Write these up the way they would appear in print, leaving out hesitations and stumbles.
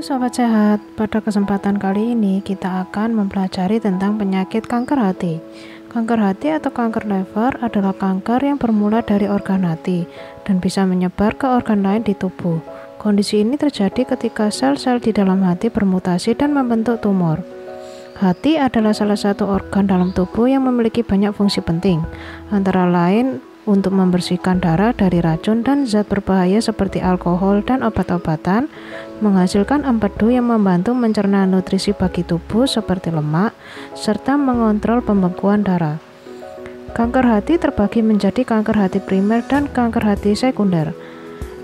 Sobat Sehat, pada kesempatan kali ini kita akan mempelajari tentang penyakit kanker hati. Kanker hati atau kanker liver adalah kanker yang bermula dari organ hati dan bisa menyebar ke organ lain di tubuh. Kondisi ini terjadi ketika sel-sel di dalam hati bermutasi dan membentuk tumor. Hati adalah salah satu organ dalam tubuh yang memiliki banyak fungsi penting, antara lain untuk membersihkan darah dari racun dan zat berbahaya seperti alkohol dan obat-obatan, menghasilkan empedu yang membantu mencerna nutrisi bagi tubuh seperti lemak, serta mengontrol pembekuan darah. Kanker hati terbagi menjadi kanker hati primer dan kanker hati sekunder.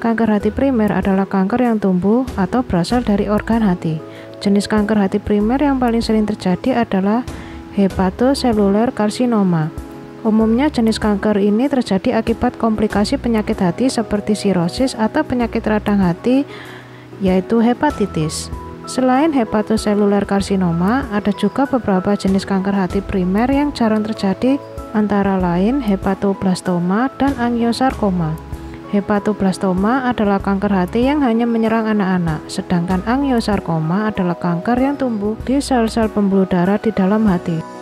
Kanker hati primer adalah kanker yang tumbuh atau berasal dari organ hati. Jenis kanker hati primer yang paling sering terjadi adalah hepatoseluler karsinoma. Umumnya jenis kanker ini terjadi akibat komplikasi penyakit hati seperti sirosis atau penyakit radang hati, yaitu hepatitis. Selain hepatoseluler karsinoma, ada juga beberapa jenis kanker hati primer yang jarang terjadi, antara lain hepatoblastoma dan angiosarkoma. Hepatoblastoma adalah kanker hati yang hanya menyerang anak-anak, sedangkan angiosarkoma adalah kanker yang tumbuh di sel-sel pembuluh darah di dalam hati.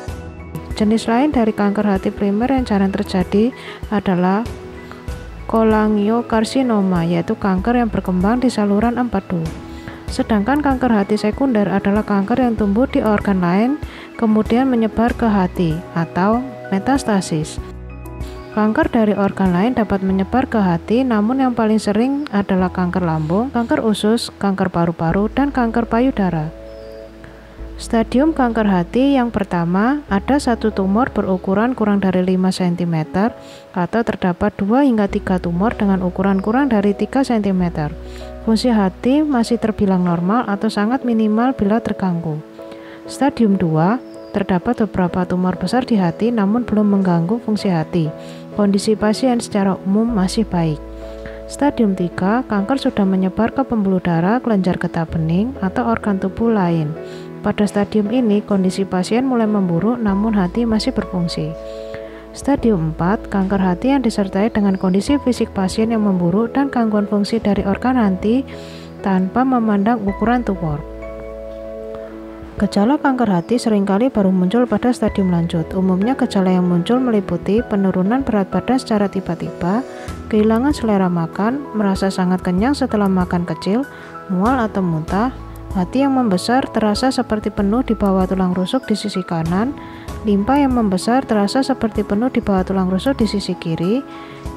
Jenis lain dari kanker hati primer yang jarang terjadi adalah kolangiokarsinoma, yaitu kanker yang berkembang di saluran empedu. Sedangkan kanker hati sekunder adalah kanker yang tumbuh di organ lain kemudian menyebar ke hati atau metastasis. Kanker dari organ lain dapat menyebar ke hati, namun yang paling sering adalah kanker lambung, kanker usus, kanker paru-paru, dan kanker payudara. Stadium kanker hati yang pertama, ada satu tumor berukuran kurang dari 5 cm atau terdapat 2 hingga 3 tumor dengan ukuran kurang dari 3 cm. Fungsi hati masih terbilang normal atau sangat minimal bila terganggu. Stadium 2, terdapat beberapa tumor besar di hati namun belum mengganggu fungsi hati. Kondisi pasien secara umum masih baik. Stadium 3, kanker sudah menyebar ke pembuluh darah, kelenjar getah bening, atau organ tubuh lain. Pada stadium ini, kondisi pasien mulai memburuk namun hati masih berfungsi. Stadium 4, kanker hati yang disertai dengan kondisi fisik pasien yang memburuk dan gangguan fungsi dari organ hati tanpa memandang ukuran tumor. Gejala kanker hati seringkali baru muncul pada stadium lanjut. Umumnya gejala yang muncul meliputi penurunan berat badan secara tiba-tiba, kehilangan selera makan, merasa sangat kenyang setelah makan kecil, mual atau muntah, hati yang membesar terasa seperti penuh di bawah tulang rusuk di sisi kanan, limpa yang membesar terasa seperti penuh di bawah tulang rusuk di sisi kiri,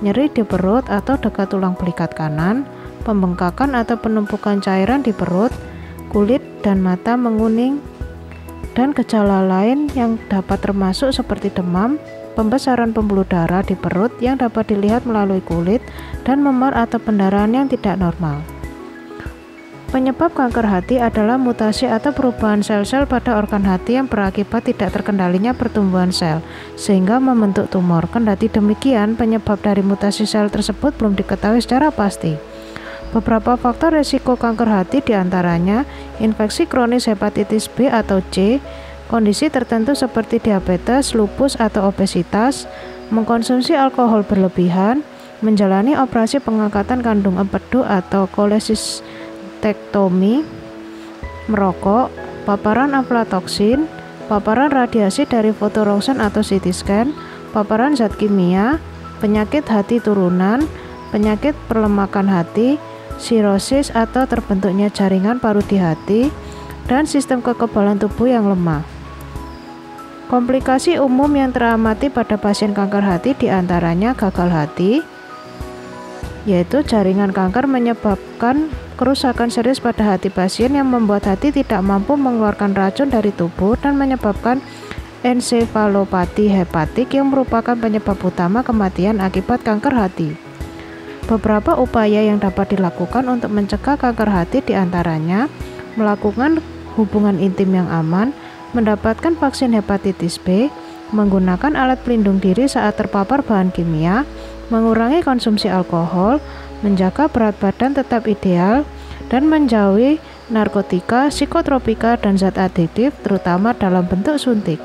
nyeri di perut atau dekat tulang belikat kanan, pembengkakan atau penumpukan cairan di perut, kulit dan mata menguning, dan gejala lain yang dapat termasuk seperti demam, pembesaran pembuluh darah di perut yang dapat dilihat melalui kulit, dan memar atau pendarahan yang tidak normal. Penyebab kanker hati adalah mutasi atau perubahan sel-sel pada organ hati yang berakibat tidak terkendalinya pertumbuhan sel, sehingga membentuk tumor. Kendati demikian, penyebab dari mutasi sel tersebut belum diketahui secara pasti. Beberapa faktor risiko kanker hati diantaranya infeksi kronis hepatitis B atau C, kondisi tertentu seperti diabetes, lupus atau obesitas, mengkonsumsi alkohol berlebihan, menjalani operasi pengangkatan kandung empedu atau kolesistektomi, merokok, paparan aflatoksin, paparan radiasi dari fotorongsen atau CT scan, paparan zat kimia, penyakit hati turunan, penyakit perlemakan hati, sirosis atau terbentuknya jaringan paru di hati, dan sistem kekebalan tubuh yang lemah. Komplikasi umum yang teramati pada pasien kanker hati diantaranya gagal hati, yaitu jaringan kanker menyebabkan kerusakan serius pada hati pasien yang membuat hati tidak mampu mengeluarkan racun dari tubuh dan menyebabkan ensefalopati hepatik yang merupakan penyebab utama kematian akibat kanker hati. Beberapa upaya yang dapat dilakukan untuk mencegah kanker hati diantaranya melakukan hubungan intim yang aman, mendapatkan vaksin hepatitis B, menggunakan alat pelindung diri saat terpapar bahan kimia, mengurangi konsumsi alkohol, menjaga berat badan tetap ideal, dan menjauhi narkotika, psikotropika, dan zat adiktif terutama dalam bentuk suntik.